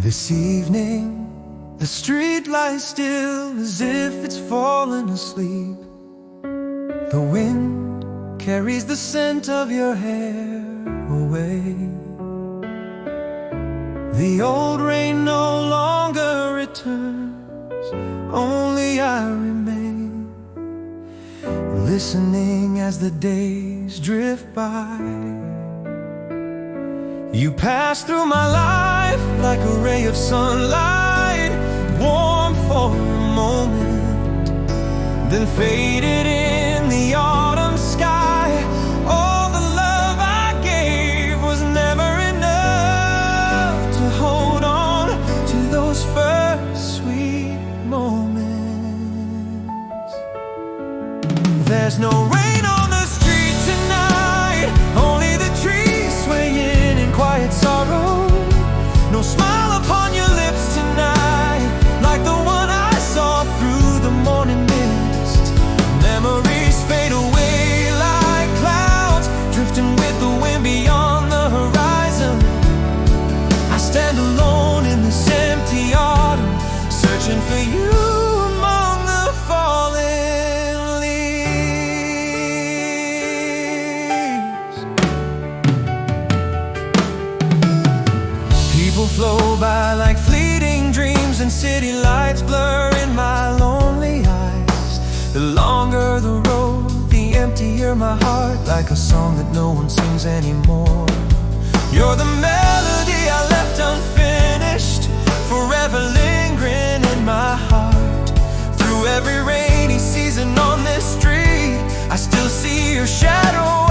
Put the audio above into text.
This evening, the street lies still as if it's fallen asleep. The wind carries the scent of your hair away. The old rain no longer returns, only I remain, listening as the days drift by. You passed through my life like a ray of sunlight, warm for a moment, then faded in the autumn sky. All the love I gave was never enough to hold on to those first sweet moments. There's no rain on the street tonight, only the trees swaying in quiet sorrow. No smile upon your lips tonight, like the one I saw through the morning mist. Memories fade away like clouds, drifting with the wind beyond the horizon. I stand alone in this empty autumn, searching for you among the fallen leaves. People flow by like fleeting dreams, and city lights blur in my lonely eyes. The longer the road, the emptier my heart, like a song that no one sings anymore. You're the melody I left unfinished, forever lingering in my heart. Through every rainy season on this street, I still see your shadow